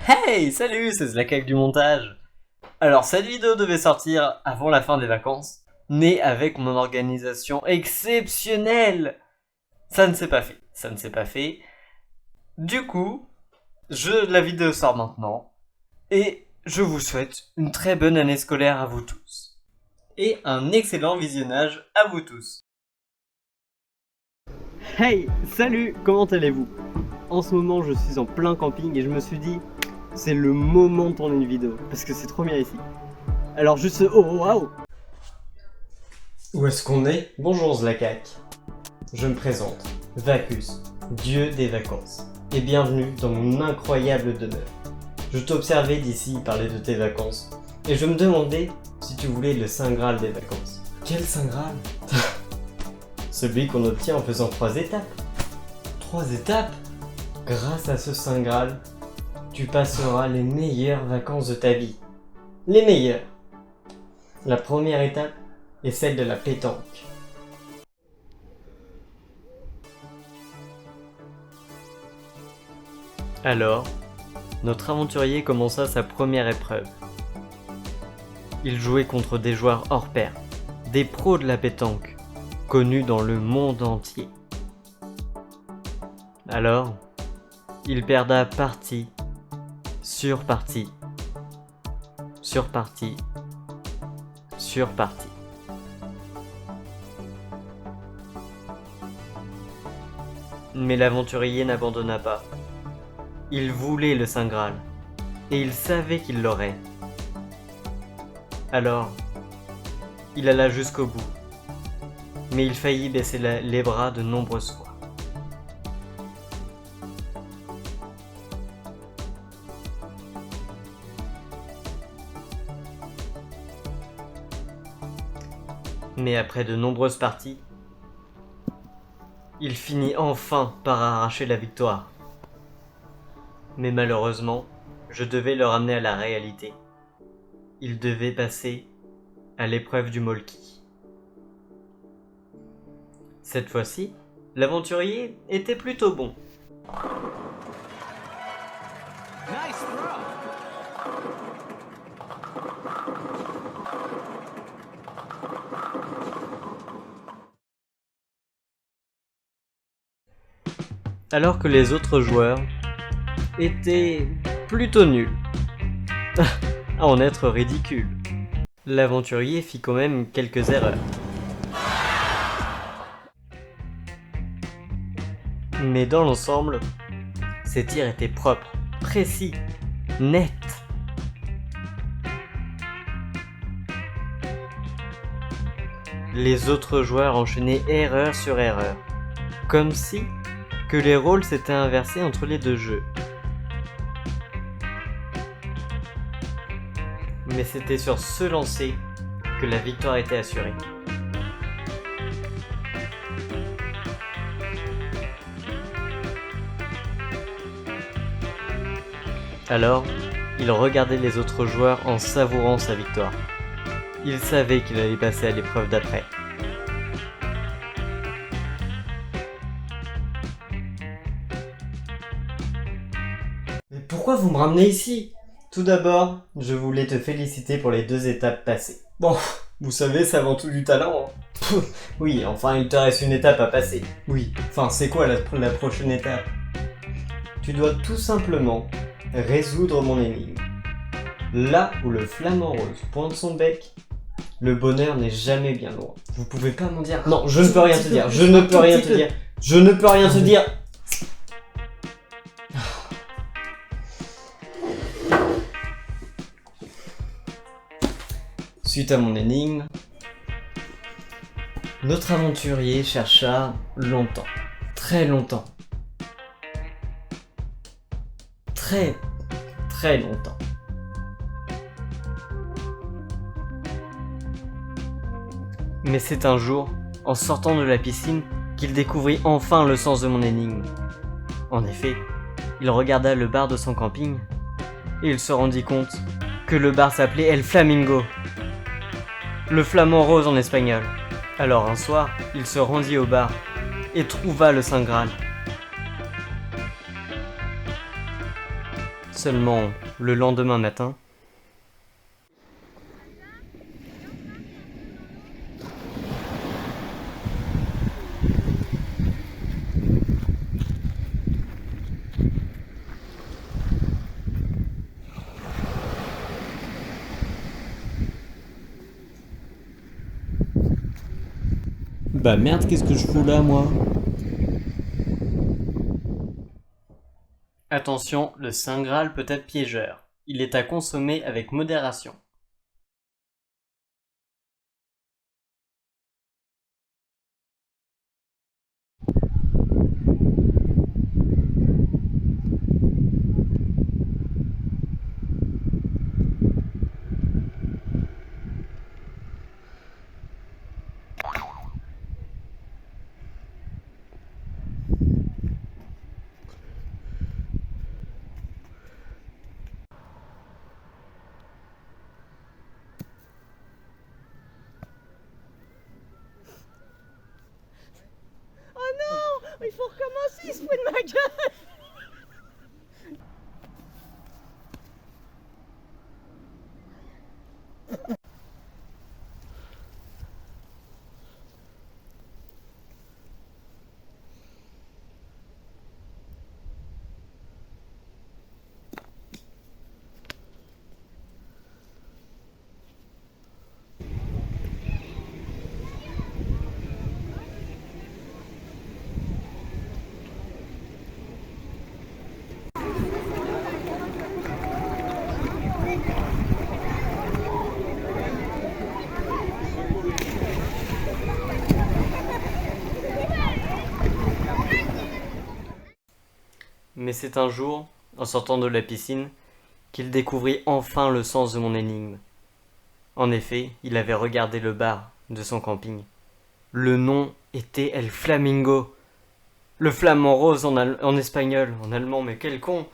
Hey, salut, c'est Zlakak du montage. Alors cette vidéo devait sortir avant la fin des vacances, mais avec mon organisation exceptionnelle, ça ne s'est pas fait. Du coup, la vidéo sort maintenant, et je vous souhaite une très bonne année scolaire à vous tous. Et un excellent visionnage à vous tous. Hey, salut, comment allez-vous? En ce moment, je suis en plein camping et je me suis dit, c'est le moment de tourner une vidéo parce que c'est trop bien ici. Alors juste, oh waouh! Où est-ce qu'on est? Bonjour Zlakak. Je me présente, Vacus, dieu des vacances, et bienvenue dans mon incroyable demeure. Je t'observais d'ici parler de tes vacances, et je me demandais si tu voulais le Saint Graal des vacances. Quel Saint Graal? Celui qu'on obtient en faisant 3 étapes. 3 étapes? Grâce à ce Saint Graal, tu passeras les meilleures vacances de ta vie. Les meilleures. La première étape est celle de la pétanque. Alors, notre aventurier commença sa première épreuve. Il jouait contre des joueurs hors pair, des pros de la pétanque, connus dans le monde entier. Alors, il perda partie sur partie, sur partie, sur partie. Mais l'aventurier n'abandonna pas. Il voulait le Saint Graal, et il savait qu'il l'aurait. Alors, il alla jusqu'au bout, mais il faillit baisser les bras de nombreuses fois. Mais après de nombreuses parties, il finit enfin par arracher la victoire. Mais malheureusement, je devais le ramener à la réalité. Il devait passer à l'épreuve du Molki. Cette fois-ci, l'aventurier était plutôt bon. Nice throw. Alors que les autres joueurs étaient plutôt nuls. À en être ridicule. L'aventurier fit quand même quelques erreurs. Mais dans l'ensemble, ses tirs étaient propres, précis, nets. Les autres joueurs enchaînaient erreur sur erreur, comme si que les rôles s'étaient inversés entre les deux jeux. Mais c'était sur ce lancer que la victoire était assurée. Alors, il regardait les autres joueurs en savourant sa victoire. Il savait qu'il allait passer à l'épreuve d'après. Mais pourquoi vous me ramenez ici ? Tout d'abord, je voulais te féliciter pour les 2 étapes passées. Bon, vous savez, c'est avant tout du talent. Hein. Oui, enfin, il te reste une étape à passer. Oui, enfin, c'est quoi la prochaine étape ? Tu dois tout simplement résoudre mon énigme. Là où le flamant rose pointe son bec, le bonheur n'est jamais bien loin. Vous pouvez pas m'en dire... Non, je ne peux rien te dire. Je ne peux rien te dire. Je ne peux rien te dire. Suite à mon énigme, notre aventurier chercha longtemps, très longtemps, très longtemps. Mais c'est un jour, en sortant de la piscine, qu'il découvrit enfin le sens de mon énigme. En effet, il regarda le bar de son camping, et il se rendit compte que le bar s'appelait El Flamingo. Le flamant rose en espagnol. Alors un soir, il se rendit au bar et trouva le Saint Graal. Seulement, le lendemain matin, Bah merde, qu'est-ce que je fous là, moi? attention, le Saint Graal peut être piégeur. Il est à consommer avec modération. Oh non, il faut recommencer, il se fout de ma gueule. Mais c'est un jour, en sortant de la piscine, qu'il découvrit enfin le sens de mon énigme. En effet, il avait regardé le bar de son camping. Le nom était El Flamingo. Le flamant rose en espagnol, en allemand, mais quel con!